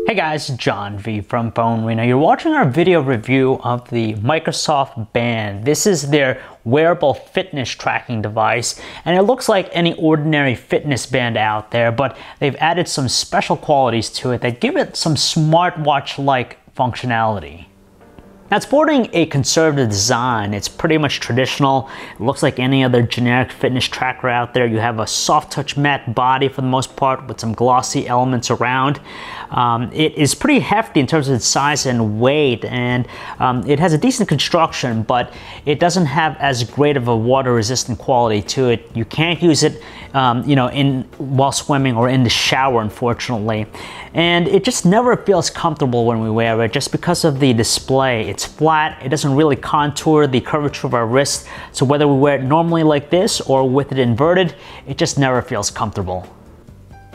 Hey guys, John V from PhoneArena. You're watching our video review of the Microsoft Band. This is their wearable fitness tracking device, and it looks like any ordinary fitness band out there, but they've added some special qualities to it that give it some smartwatch-like functionality. Now, it's sporting a conservative design. It's pretty much traditional. It looks like any other generic fitness tracker out there. You have a soft touch matte body for the most part with some glossy elements around. It is pretty hefty in terms of its size and weight, and it has a decent construction, but it doesn't have as great of a water resistant quality to it. You can't use it while swimming or in the shower, unfortunately. And it just never feels comfortable when we wear it just because of the display. It's flat, it doesn't really contour the curvature of our wrist, so whether we wear it normally like this or with it inverted, it just never feels comfortable.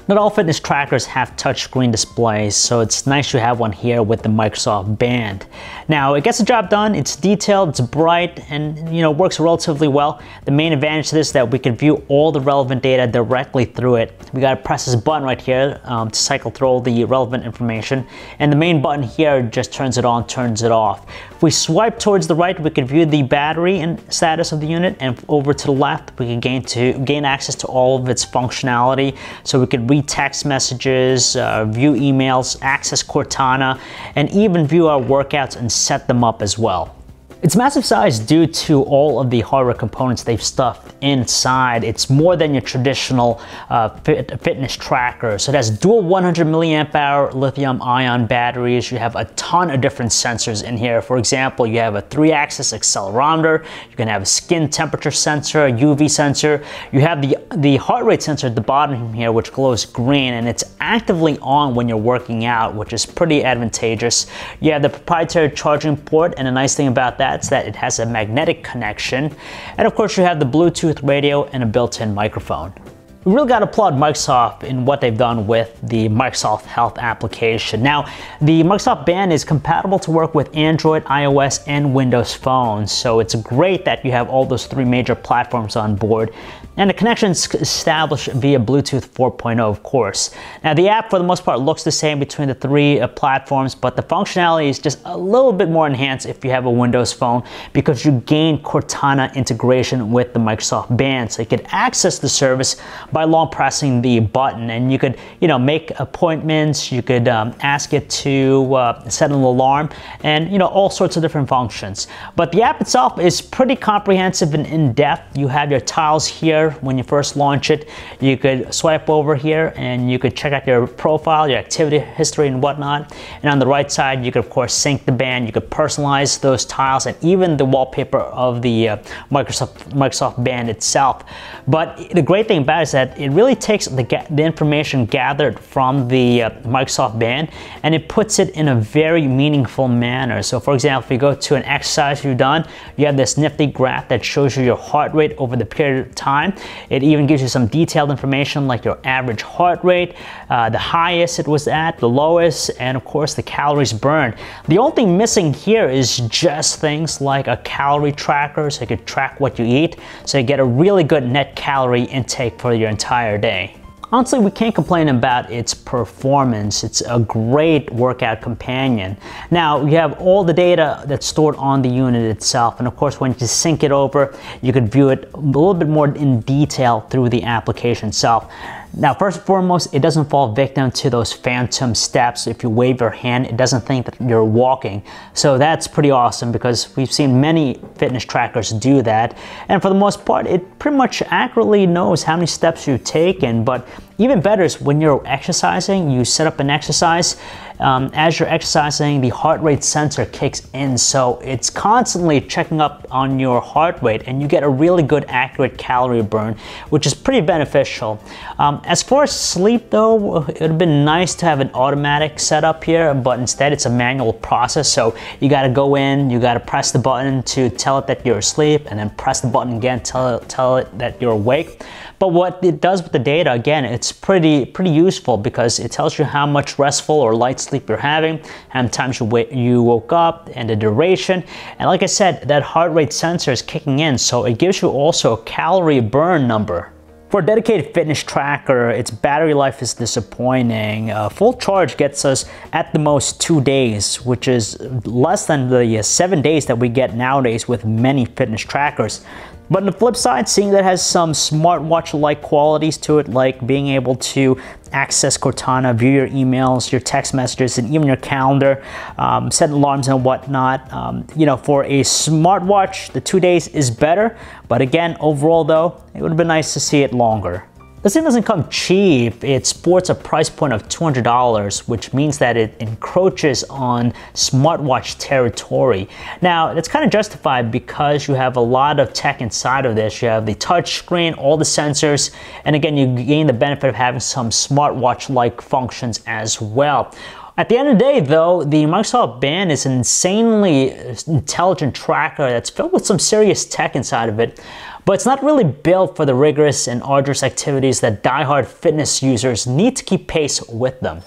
Not all fitness trackers have touchscreen displays, so it's nice to have one here with the Microsoft Band. Now, it gets the job done, it's detailed, it's bright, and works relatively well. The main advantage to this is that we can view all the relevant data directly through it. We gotta press this button right here to cycle through all the relevant information, and the main button here just turns it on, turns it off. If we swipe towards the right, we can view the battery and status of the unit, and over to the left, we can gain access to all of its functionality. So we could read text messages, view emails, access Cortana, and even view our workouts and set them up as well. It's massive size due to all of the hardware components they've stuffed inside. It's more than your traditional fitness tracker. So it has dual 100 milliamp hour lithium ion batteries. You have a ton of different sensors in here. For example, you have a 3-axis accelerometer. You can have a skin temperature sensor, a UV sensor. You have the heart rate sensor at the bottom here, which glows green, and it's actively on when you're working out, which is pretty advantageous. You have the proprietary charging port, and the nice thing about that is that it has a magnetic connection. And of course, you have the Bluetooth radio and a built-in microphone. We really got to applaud Microsoft in what they've done with the Microsoft Health application. Now, the Microsoft Band is compatible to work with Android, iOS, and Windows phones. So it's great that you have all those 3 major platforms on board. And the connection is established via Bluetooth 4.0, of course. Now, the app, for the most part, looks the same between the 3 platforms, but the functionality is just a little bit more enhanced if you have a Windows phone, because you gain Cortana integration with the Microsoft Band. So you could access the service by long pressing the button, and you could, make appointments. You could ask it to set an alarm, and all sorts of different functions. But the app itself is pretty comprehensive and in-depth. You have your tiles here. When you first launch it, you could swipe over here and you could check out your profile, your activity history, and whatnot. And on the right side, you could of course sync the band. You could personalize those tiles and even the wallpaper of the Microsoft Band itself. But the great thing about it is that it really takes the information gathered from the Microsoft Band and it puts it in a very meaningful manner. So for example, if you go to an exercise you've done, you have this nifty graph that shows you your heart rate over the period of time. It even gives you some detailed information like your average heart rate, the highest it was at, the lowest, and of course the calories burned. The only thing missing here is just things like a calorie tracker, so you could track what you eat, so you get a really good net calorie intake for your entire day. Honestly, we can't complain about its performance. It's a great workout companion. Now, you have all the data that's stored on the unit itself, and of course, when you sync it over, you could view it a little bit more in detail through the application itself. Now, first and foremost, it doesn't fall victim to those phantom steps. If you wave your hand, it doesn't think that you're walking. So that's pretty awesome because we've seen many fitness trackers do that. And for the most part, it pretty much accurately knows how many steps you've taken. But even better is when you're exercising, you set up an exercise. As you're exercising, the heart rate sensor kicks in. So it's constantly checking up on your heart rate and you get a really good accurate calorie burn, which is pretty beneficial. As far as sleep though, it would have been nice to have an automatic setup here, but instead it's a manual process. So you gotta go in, you gotta press the button to tell it that you're asleep, and then press the button again, tell it that you're awake. But what it does with the data, again, it's pretty useful because it tells you how much restful or light sleep you're having, how many times you woke up, and the duration. And like I said, that heart rate sensor is kicking in, so it gives you also a calorie burn number. For a dedicated fitness tracker, its battery life is disappointing. Full charge gets us at the most 2 days, which is less than the 7 days that we get nowadays with many fitness trackers. But on the flip side, seeing that it has some smartwatch-like qualities to it, like being able to access Cortana, view your emails, your text messages, and even your calendar, set alarms and whatnot. You know, for a smartwatch, the 2 days is better. But again, overall though, it would have been nice to see it longer. This thing doesn't come cheap. It sports a price point of $200, which means that it encroaches on smartwatch territory. Now, it's kind of justified because you have a lot of tech inside of this. You have the touch screen, all the sensors, and again, you gain the benefit of having some smartwatch-like functions as well. At the end of the day, though, the Microsoft Band is an insanely intelligent tracker that's filled with some serious tech inside of it, but it's not really built for the rigorous and arduous activities that die-hard fitness users need to keep pace with them.